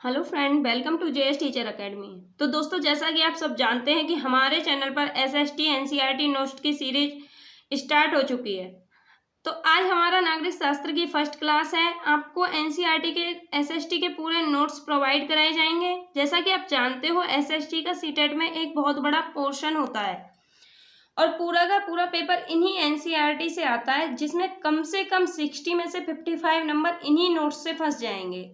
Hello friend, welcome to JS teacher academy. तो दोस्तों, जैसा कि आप सब जानते हैं कि हमारे चैनल पर एसएसटी एनसीईआरटी नोट्स की सीरीज स्टार्ट हो चुकी है। तो आज हमारा नागरिक शास्त्र की फर्स्ट क्लास है। आपको एनसीईआरटी के एसएसटी के पूरे नोट्स प्रोवाइड कराए जाएंगे। जैसा कि आप जानते हो, एसएसटी का सीटेट में एक बहुत बड़ा पोर्शन होता है और पूरा का पूरा पेपर इन्हीं एनसीईआरटी से आता है, जिसमें कम से कम 60 में से 55 नंबर इन्हीं नोट्स से फंस जाएंगे।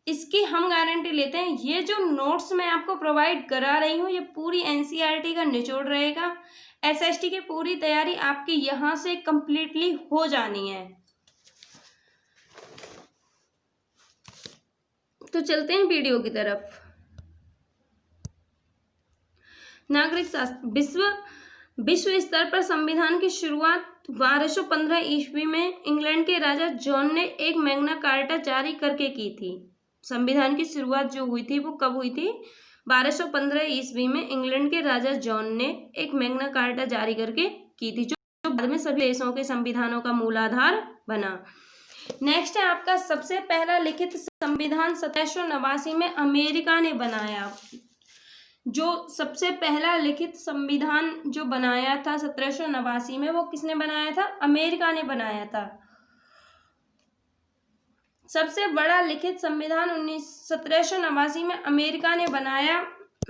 इसकी हम गारंटी लेते हैं। ये जो नोट्स मैं आपको प्रोवाइड करा रही हूँ, ये पूरी एनसीईआरटी का निचोड़ रहेगा। एसएसटी की पूरी तैयारी आपकी यहाँ से कंप्लीटली हो जानी है। तो चलते हैं वीडियो की तरफ। नागरिक शास्त्र विश्व स्तर पर संविधान की शुरुआत 1215 ईस्वी में इंग्लैंड के राजा जॉन ने एक मैग्ना कार्टा जारी करके की थी। संविधान की शुरुआत जो हुई थी वो कब हुई थी? 1215 ईस्वी में इंग्लैंड के राजा जॉन ने एक मैग्ना कार्टा जारी करके की थी, जो बाद में सभी देशों के संविधानों का मूल आधार बना। नेक्स्ट है आपका सबसे पहला लिखित संविधान 1789 में अमेरिका ने बनाया। जो सबसे पहला लिखित संविधान जो बनाया था 1789 में, वो किसने बनाया था? अमेरिका ने बनाया था। सबसे बड़ा लिखित संविधान 1789 में अमेरिका ने बनाया।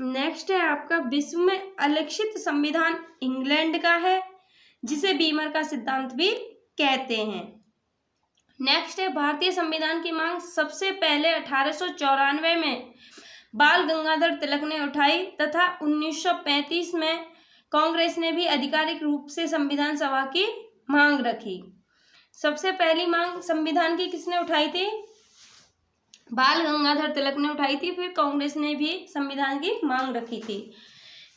नेक्स्ट है आपका विश्व में अलिखित संविधान इंग्लैंड का है, जिसे बीमर का सिद्धांत भी कहते हैं। नेक्स्ट है भारतीय संविधान की मांग सबसे पहले 1894 में बाल गंगाधर तिलक ने उठाई तथा 1935 में कांग्रेस ने भी आधिकारिक रूप से संविधान सभा की मांग रखी। सबसे पहली मांग संविधान की किसने उठाई थी? बाल गंगाधर तिलक ने उठाई थी। फिर कांग्रेस ने भी संविधान की मांग रखी थी।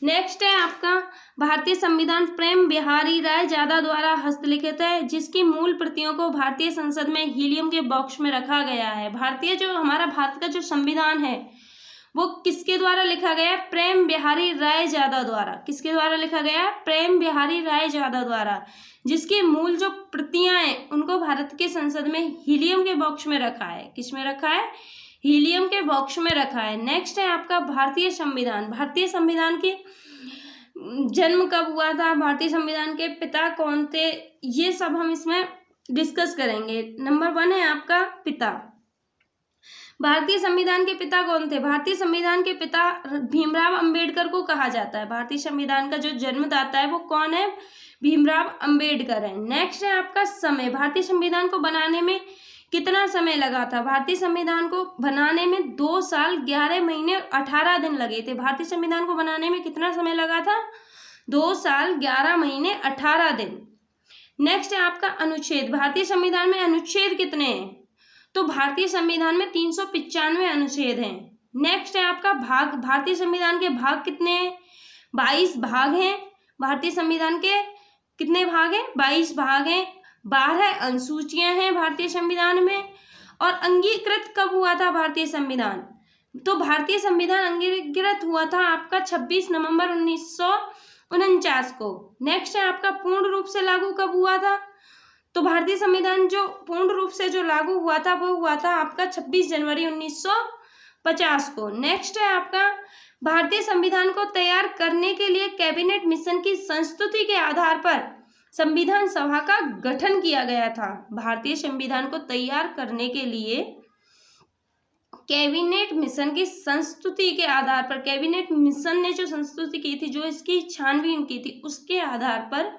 नेक्स्ट है आपका भारतीय संविधान प्रेम बिहारी राय जादा द्वारा हस्तलिखित है, जिसकी मूल प्रतियों को भारतीय संसद में हीलियम के बॉक्स में रखा गया है। हमारा भारत का जो संविधान है वो किसके द्वारा लिखा गया है? प्रेम बिहारी राय जादा द्वारा। किसके द्वारा लिखा गया है? प्रेम बिहारी राय जादा द्वारा, जिसकी मूल जो प्रतियां हैं उनको भारत के संसद में हीलियम के बॉक्स में रखा है। किस में रखा है? हीलियम के बॉक्स में रखा है। नेक्स्ट है आपका भारतीय संविधान। भारतीय संविधान की जन्म कब हुआ था? भारतीय संविधान के पिता कौन थे? ये सब हम इसमें डिस्कस करेंगे। नंबर 1 है आपका पिता। भारतीय संविधान के पिता कौन थे? भारतीय संविधान के पिता भीमराव अंबेडकर को कहा जाता है। भारतीय संविधान का जो जन्मदाता है वो कौन है? भीमराव अंबेडकर है। नेक्स्ट है आपका समय। भारतीय संविधान को बनाने में कितना समय लगा था? भारतीय संविधान को बनाने में 2 साल 11 महीने और 18 दिन लगे थे। भारतीय संविधान को बनाने में कितना समय लगा था? 2 साल 11 महीने 18 दिन। नेक्स्ट है आपका अनुच्छेद। भारतीय संविधान में अनुच्छेद कितने हैं? तो भारतीय संविधान में 395 अनुच्छेद हैं। नेक्स्ट है आपका भाग। भारतीय संविधान के भाग कितने हैं? 22 भाग हैं। भारतीय संविधान के कितने भाग हैं? 22 भाग हैं। 12 अनुसूचियां हैं भारतीय संविधान में। और अंगीकृत कब हुआ था भारतीय संविधान? तो भारतीय संविधान अंगीकृत हुआ था आपका 26 नवंबर 1949 को। नेक्स्ट है आपका पूर्ण रूप से लागू कब हुआ था? तो भारतीय संविधान जो पूर्ण रूप से जो लागू हुआ था वो हुआ था आपका 26 जनवरी 1950 को। नेक्स्ट है आपका भारतीय संविधान को तैयार करने के लिए कैबिनेट मिशन की संस्तुति के आधार पर संविधान सभा का गठन किया गया था। भारतीय संविधान को तैयार करने के लिए कैबिनेट मिशन की संस्तुति के आधार पर, कैबिनेट मिशन ने जो संस्तुति की थी, जो इसकी छानबीन की थी, उसके आधार पर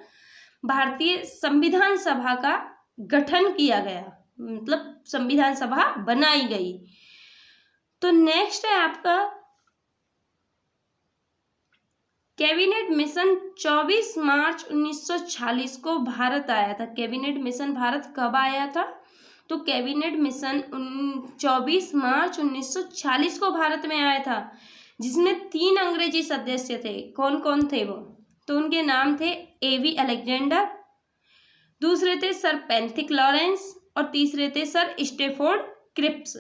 भारतीय संविधान सभा का गठन किया गया, मतलब संविधान सभा बनाई गई। तो नेक्स्ट है आपका कैबिनेट मिशन 24 मार्च 1946 को भारत आया था। कैबिनेट मिशन भारत कब आया था? तो कैबिनेट मिशन 24 मार्च 1946 को भारत में आया था, जिसमें 3 अंग्रेजी सदस्य थे। कौन कौन थे वो? तो उनके नाम थे एवी अलेक्जेंडर, दूसरे थे सर पेंथिक लॉरेंस और तीसरे थे सर स्टेफोर्ड क्रिप्स।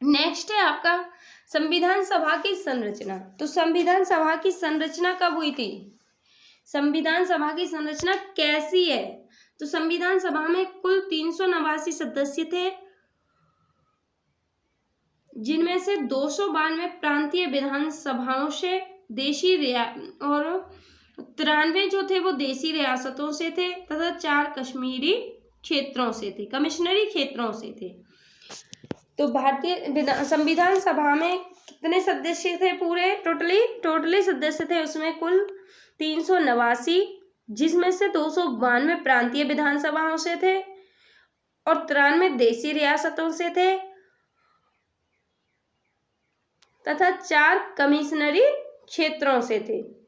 नेक्स्ट है आपका संविधान सभा की संरचना। तो संविधान सभा की संरचना कब हुई थी? संविधान सभा की संरचना कैसी है? तो संविधान सभा में कुल 389 सदस्य थे। जिनमें से 292 प्रांतीय विधानसभाओं से देशी और 93 जो थे वो देशी रियासतों से थे तथा 4 कश्मीरी क्षेत्रों से थे, कमिश्नरी क्षेत्रों से थे। तो भारतीय संविधान सभा में कितने सदस्य थे? पूरे टोटली सदस्य थे उसमें कुल 389, जिसमें से 292 प्रांतीय विधानसभाओं से थे और 93 देशी रियासतों से थे तथा 4 कमिश्नरी क्षेत्रों से थे।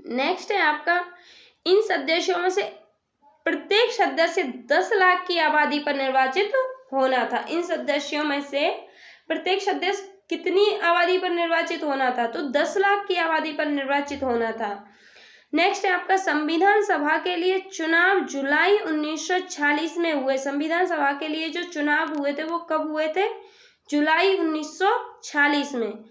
नेक्स्ट है आपका, इन सदस्यों में से प्रत्येक सदस्य 10 लाख की आबादी पर निर्वाचित होना था। इन सदस्यों में से प्रत्येक सदस्य कितनी आबादी पर निर्वाचित होना था? तो 10 लाख की आबादी पर निर्वाचित होना था। नेक्स्ट है आपका, संविधान सभा के लिए चुनाव जुलाई 1946 में हुए। संविधान सभा के लिए जो चुनाव हुए थे वो कब हुए थे? जुलाई 1946 में।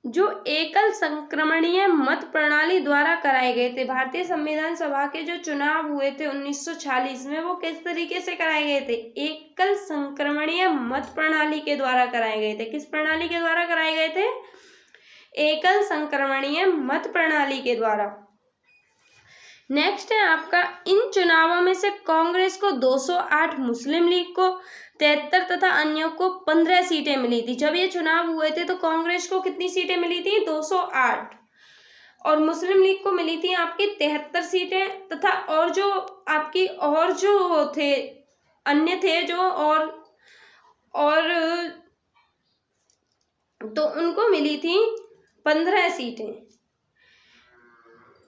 जो एकल संक्रमणीय मत प्रणाली द्वारा कराए गए थे। भारतीय संविधान सभा के जो चुनाव हुए थे 1946 में, वो किस तरीके से कराए गए थे? एकल संक्रमणीय मत प्रणाली के द्वारा कराए गए थे। किस प्रणाली के द्वारा कराए गए थे? एकल संक्रमणीय मत प्रणाली के द्वारा। नेक्स्ट है आपका, इन चुनावों में से कांग्रेस को 208, मुस्लिम लीग को 73 तथा अन्यों को 15 सीटें मिली थी। जब ये चुनाव हुए थे तो कांग्रेस को कितनी सीटें मिली थी? 208, और मुस्लिम लीग को मिली थी आपकी 73 सीटें तथा और जो आपकी और जो थे अन्य थे जो और तो उनको मिली थी 15 सीटें,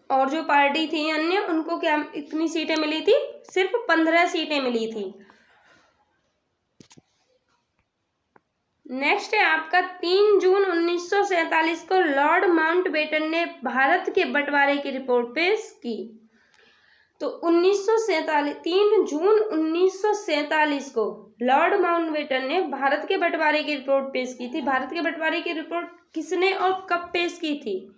और जो पार्टी थी अन्य उनको क्या इतनी सीटें मिली थी? सिर्फ 15 सीटें मिली थी। नेक्स्ट है आपका, 3 जून 1947 को लॉर्ड माउंटबेटन ने भारत के बंटवारे की रिपोर्ट पेश की। तो 3 जून 1947 को लॉर्ड माउंटबेटन ने भारत के बंटवारे की रिपोर्ट पेश की थी। भारत के बंटवारे की रिपोर्ट किसने और कब पेश की थी?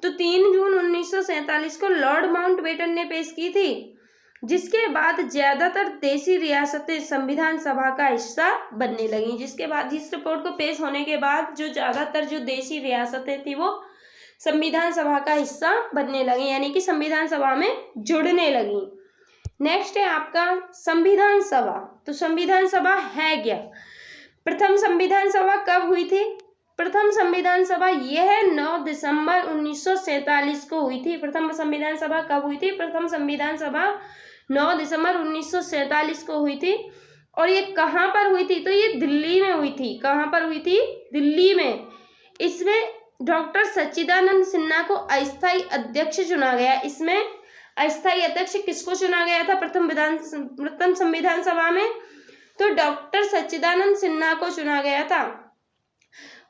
तो 3 जून 1947 को लॉर्ड माउंटबेटन ने पेश की थी, जिसके बाद ज्यादातर देशी रियासतें संविधान सभा का हिस्सा बनने लगी। जिसके बाद, जिस रिपोर्ट को पेश होने के बाद जो ज्यादातर जो देशी रियासतें थी वो संविधान सभा का हिस्सा बनने लगी, यानी कि संविधान सभा में जुड़ने लगी। नेक्स्ट है आपका संविधान सभा। तो संविधान सभा है क्या? प्रथम संविधान सभा कब हुई थी? प्रथम संविधान सभा यह 9 दिसंबर 1947 को हुई थी। प्रथम संविधान सभा कब हुई थी? प्रथम संविधान सभा 9 दिसंबर 1947 को हुई थी। और ये कहाँ पर हुई थी? तो ये दिल्ली में हुई थी। कहाँ पर हुई थी? दिल्ली में। इसमें डॉक्टर सच्चिदानंद सिन्हा को अस्थायी अध्यक्ष चुना गया। इसमें अस्थायी अध्यक्ष किसको चुना गया था प्रथम संविधान सभा में? तो डॉक्टर सच्चिदानंद सिन्हा को चुना गया था।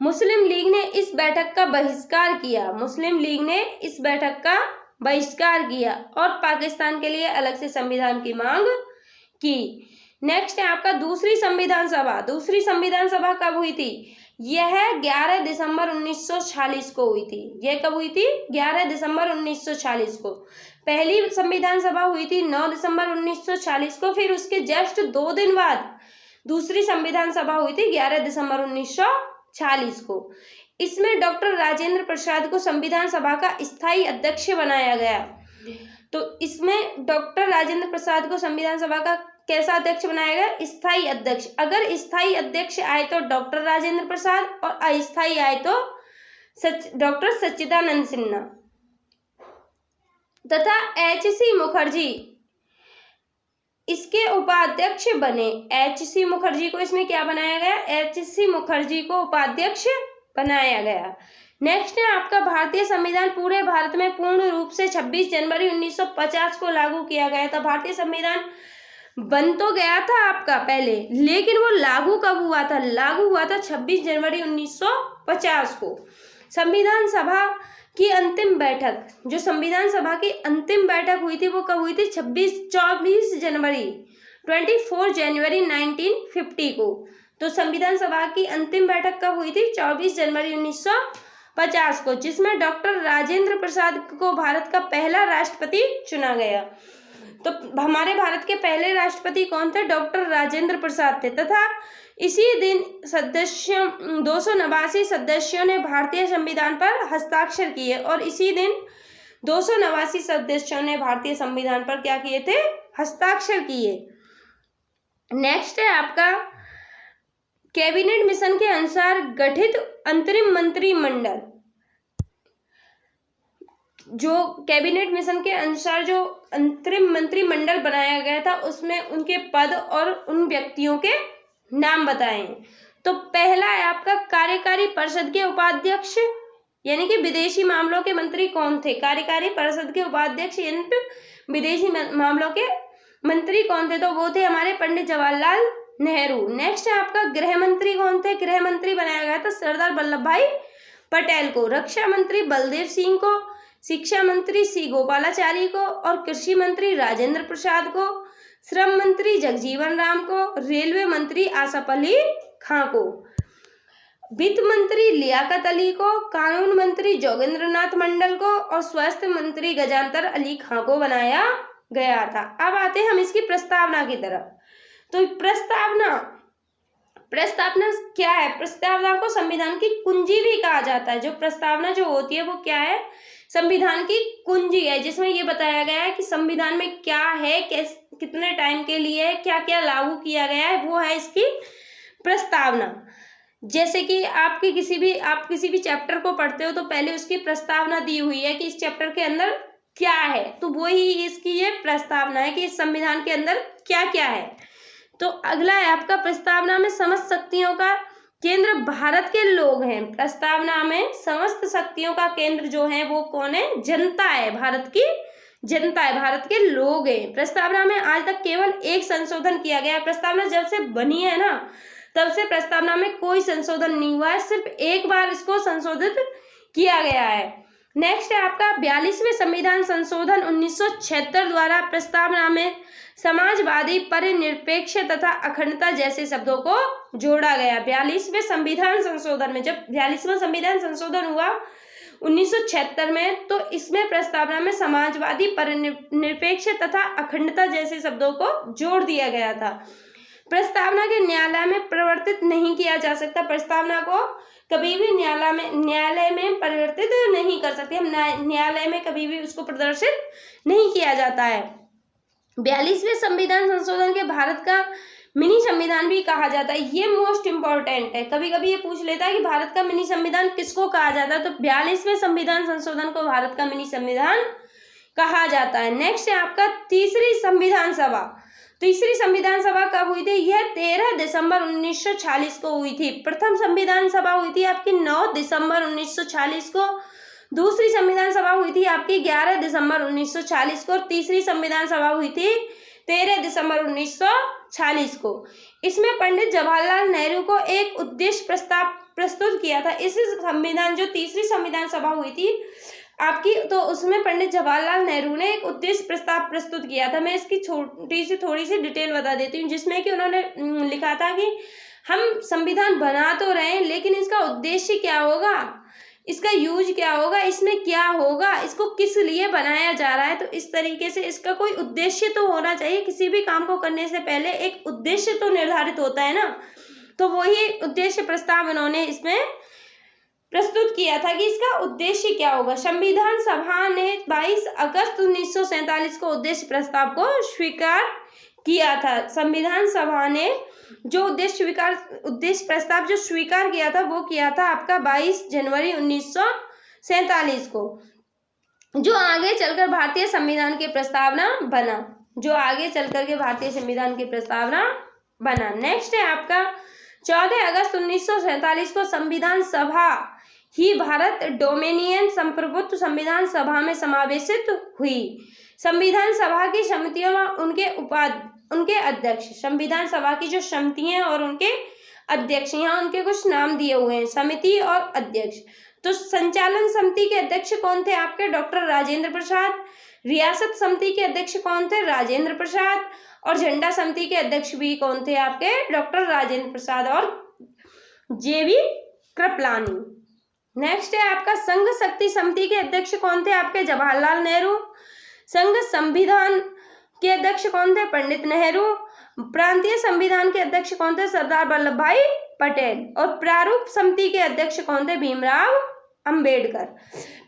मुस्लिम लीग ने इस बैठक का बहिष्कार किया। मुस्लिम लीग ने इस बैठक का बहिष्कार किया और पाकिस्तान के लिए अलग से संविधान की मांग की। नेक्स्ट है आपका दूसरी संविधान सभा। दूसरी संविधान सभा कब हुई थी? यह 11 दिसंबर 1946 को हुई थी। यह कब हुई थी? 11 दिसंबर 1946 को। पहली संविधान सभा हुई थी 9 दिसंबर 1946 को। फिर उसके जस्ट 2 दिन बाद दूसरी संविधान सभा हुई थी 11 दिसंबर 1946 को। इसमें डॉक्टर राजेंद्र प्रसाद को संविधान सभा का स्थायी अध्यक्ष बनाया गया। तो इसमें डॉक्टर राजेंद्र प्रसाद को संविधान सभा का कैसा अध्यक्ष बनाया गया? स्थायी अध्यक्ष। अगर स्थायी अध्यक्ष आए तो डॉक्टर राजेंद्र प्रसाद और अस्थायी आए तो डॉक्टर सच्चिदानंद सिन्हा तथा H.C. मुखर्जी इसके उपाध्यक्ष बने। H.C. मुखर्जी को इसमें क्या बनाया गया? H.C. मुखर्जी को उपाध्यक्ष बनाया गया। नेक्स्ट है आपका भारतीय संविधान पूरे भारत में पूर्ण रूप से 26 जनवरी 1950 को लागू किया गया था। भारतीय संविधान बन तो गया था आपका पहले, लेकिन वो लागू कब हुआ था? लागू हुआ था 26 जनवरी 1950 को। संविधान सभा की अंतिम बैठक, जो संविधान सभा की अंतिम बैठक हुई थी वो कब हुई थी? 24 जनवरी 1950 को। तो संविधान सभा की अंतिम बैठक कब हुई थी? 24 जनवरी 1950 को, जिसमें डॉक्टर राजेंद्र प्रसाद को भारत का पहला राष्ट्रपति चुना गया। तो हमारे भारत के पहले राष्ट्रपति कौन थे? डॉक्टर राजेंद्र प्रसाद थे। तथा इसी दिन 289 सदस्यों ने भारतीय संविधान पर हस्ताक्षर किए और इसी दिन 289 सदस्यों ने भारतीय संविधान पर क्या किए थे? हस्ताक्षर किए। नेक्स्ट है आपका कैबिनेट मिशन के अनुसार गठित अंतरिम मंत्रिमंडल। जो कैबिनेट मिशन के अनुसार जो अंतरिम मंत्रिमंडल बनाया गया था उसमें उनके पद और उन व्यक्तियों के नाम बताएं। तो पहला है आपका कार्यकारी परिषद के उपाध्यक्ष, यानी कि विदेशी मामलों के मंत्री कौन थे? कार्यकारी परिषद के उपाध्यक्ष यानी विदेशी मामलों के मंत्री कौन थे? तो वो थे हमारे पंडित जवाहरलाल नेहरू। नेक्स्ट है आपका गृह मंत्री कौन थे? गृह मंत्री बनाया गया था सरदार वल्लभ भाई पटेल को। रक्षा मंत्री बलदेव सिंह को, शिक्षा मंत्री सी गोपालाचारी को और कृषि मंत्री राजेंद्र प्रसाद को, श्रम मंत्री जगजीवन राम को, रेलवे मंत्री आसफ अली खां को, वित्त मंत्री लियाकत अली को, कानून मंत्री जोगेंद्र नाथ मंडल को और स्वास्थ्य मंत्री गजानतर अली खां को बनाया गया था। अब आते हैं हम इसकी प्रस्तावना की तरफ। तो प्रस्तावना क्या है? प्रस्तावना को संविधान की कुंजी भी कहा जाता है। जो प्रस्तावना जो होती है वो क्या है? संविधान की कुंजी है, जिसमें ये बताया गया है कि संविधान में क्या है, कितने टाइम के लिए क्या क्या लागू किया गया है, वो है इसकी प्रस्तावना। जैसे कि आप किसी भी चैप्टर को पढ़ते हो तो पहले उसकी प्रस्तावना दी हुई है कि इस चैप्टर के अंदर क्या है, तो वही इसकी ये प्रस्तावना है कि इस संविधान के अंदर क्या क्या है। तो अगला है आपका प्रस्तावना में समस्त शक्तियों का केंद्र भारत के लोग हैं। प्रस्तावना में समस्त शक्तियों का केंद्र जो है वो कौन है? जनता है, भारत की जनता है, भारत के लोग हैं। प्रस्तावना में आज तक केवल एक संशोधन किया गया है। प्रस्तावना जब से बनी है ना तब से प्रस्तावना में कोई संशोधन नहीं हुआ है, सिर्फ एक बार इसको संशोधित किया गया है। नेक्स्ट है आपका 42वें संविधान संशोधन 1976 द्वारा प्रस्तावना में समाजवादी, परिनिरपेक्ष तथा अखंडता जैसे शब्दों को जोड़ा गया। 42वें संविधान संशोधन में, जब 42वां संविधान संशोधन हुआ 1976 में, तो इसमें प्रस्तावना में समाजवादी, परिनिरपेक्ष तथा अखंडता जैसे शब्दों को जोड़ दिया गया था। प्रस्तावना के न्यायालय में परिवर्तित नहीं किया जा सकता। प्रस्तावना को कभी भी न्यायालय में परिवर्तित नहीं कर सकते हम, न्यायालय में कभी भी उसको प्रदर्शित नहीं किया जाता है। 42वें संविधान संशोधन के भारत का मिनी संविधान भी कहा जाता है। ये मोस्ट इंपॉर्टेंट है, कभी कभी ये पूछ लेता है कि भारत का मिनी संविधान किसको कहा जाता है, तो 42वें संविधान संशोधन को भारत का मिनी संविधान कहा जाता है। नेक्स्ट है आपका तीसरी संविधान सभा। तीसरी संविधान सभा कब हुई थी? यह 13 दिसंबर 1946 को हुई थी। प्रथम संविधान सभा हुई थी आपकी 9 दिसंबर 1946 को, दूसरी संविधान सभा हुई थी आपकी 11 दिसंबर 1940 को और तीसरी संविधान सभा हुई थी 13 दिसंबर 1940 को। इसमें पंडित जवाहरलाल नेहरू को एक उद्देश्य प्रस्ताव प्रस्तुत किया था। इस संविधान जो तीसरी संविधान सभा हुई थी आपकी, तो उसमें पंडित जवाहरलाल नेहरू ने एक उद्देश्य प्रस्ताव प्रस्तुत किया था। मैं इसकी थोड़ी सी डिटेल बता देती हूँ, जिसमें कि उन्होंने लिखा था कि हम संविधान बना तो रहे हैं लेकिन इसका उद्देश्य क्या होगा, इसका यूज क्या होगा, इसमें क्या होगा, इसको किस लिए बनाया जा रहा है। तो इस तरीके से इसका कोई उद्देश्य तो होना चाहिए। किसी भी काम को करने से पहले एक उद्देश्य तो निर्धारित होता है ना, तो वही उद्देश्य प्रस्ताव उन्होंने इसमें प्रस्तुत किया था कि इसका उद्देश्य क्या होगा। संविधान सभा ने 22 अगस्त 1947 को उद्देश्य प्रस्ताव को स्वीकार किया था। संविधान सभा ने जो उद्देश्य प्रस्ताव जो स्वीकार किया था वो किया था आपका 22 जनवरी 1947 को, जो आगे चलकर भारतीय संविधान की प्रस्तावना बना। नेक्स्ट है आपका 14 अगस्त 1947 को संविधान सभा ही भारत डोमिनियन संप्रभुत्व संविधान सभा में समावेशित हुई। संविधान सभा की समितियों व उनके अध्यक्ष, संविधान सभा की जो समितियां और उनके अध्यक्ष, यहाँ उनके कुछ नाम दिए हुए हैं, समिति और अध्यक्ष। तो संचालन समिति के अध्यक्ष कौन थे आपके? डॉक्टर राजेंद्र प्रसाद। रियासत समिति के अध्यक्ष कौन थे? राजेंद्र प्रसाद। और झंडा समिति के अध्यक्ष भी कौन थे आपके? डॉक्टर राजेंद्र प्रसाद और जेबी कृपलानी। नेक्स्ट है आपका संघ शक्ति समिति के अध्यक्ष कौन थे आपके? जवाहरलाल नेहरू। संघ संविधान के अध्यक्ष कौन थे? पंडित नेहरू। प्रांतीय संविधान के अध्यक्ष कौन थे? सरदार वल्लभ भाई पटेल। और प्रारूप समिति के अध्यक्ष कौन थे? भीमराव अंबेडकर।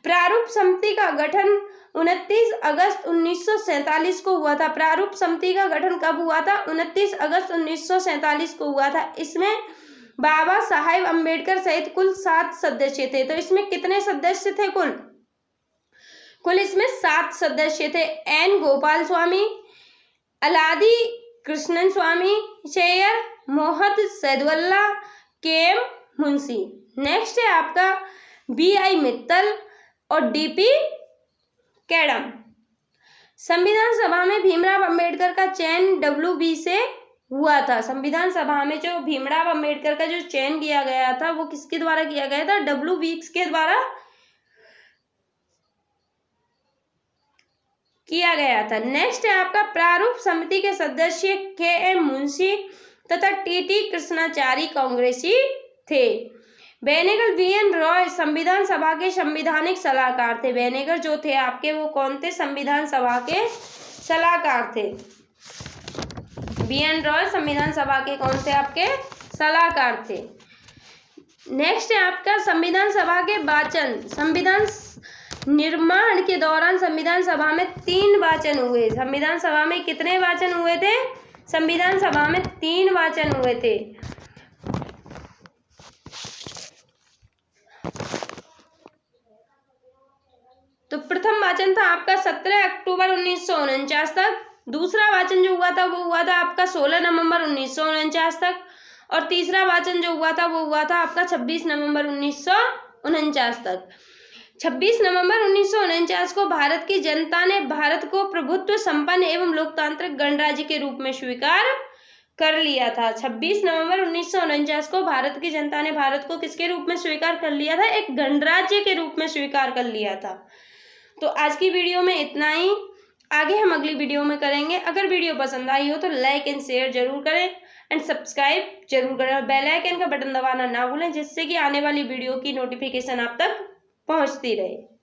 प्रारूप समिति का गठन 29 अगस्त 1947 को हुआ था। प्रारूप समिति का गठन कब हुआ था? 29 अगस्त 1947 को हुआ था। इसमें बाबा साहेब अंबेडकर सहित कुल 7 सदस्य थे। तो इसमें कितने सदस्य थे? कुल इसमें 7 सदस्य थे। एन गोपाल स्वामी, अलादी कृष्णन स्वामी चेयर, मोहम्मद सैदुल्ला, के एम मुंशी। नेक्स्ट है आपका BI मित्तल और DP कैडम। संविधान सभा में भीमराव अंबेडकर का चयन WB से हुआ था। संविधान सभा में जो भीमराव अंबेडकर का जो चयन किया गया था वो किसके द्वारा किया गया था? WB के द्वारा किया गया था। नेक्स्ट है आपका प्रारूप समिति के सदस्य KM मुंशी तथा TT कृष्णाचारी कांग्रेसी थे। बेनेगल VN रॉय संविधान सभा के संवैधानिक सलाहकार थे। बेनेगल जो थे आपके वो कौन थे? संविधान सभा के सलाहकार थे। VN रॉय संविधान सभा के कौन थे? आपके सलाहकार थे। नेक्स्ट है आपका संविधान सभा के वाचन। संविधान निर्माण के दौरान संविधान सभा में 3 वाचन हुए। संविधान सभा में कितने वाचन हुए थे? संविधान सभा में 3 वाचन हुए थे। तो प्रथम वाचन था आपका 17 अक्टूबर 1949 तक। दूसरा वाचन जो हुआ था वो हुआ था आपका 16 नवंबर 1949 तक। और तीसरा वाचन जो हुआ था वो हुआ था आपका 26 नवंबर 1949 तक। 26 नवंबर 1949 को भारत की जनता ने भारत को प्रभुत्व संपन्न एवं लोकतांत्रिक गणराज्य के रूप में स्वीकार कर लिया था। 26 नवंबर 1949 को भारत की जनता ने भारत को किसके रूप में स्वीकार कर लिया था? एक गणराज्य के रूप में स्वीकार कर लिया था। तो आज की वीडियो में इतना ही। आगे हम अगली वीडियो में करेंगे। अगर वीडियो पसंद आई हो तो लाइक एंड शेयर जरूर करें एंड सब्सक्राइब जरूर करें और बेल आइकन का बटन दबाना ना भूलें, जिससे कि आने वाली वीडियो की नोटिफिकेशन आप तक पहुंचती रहे।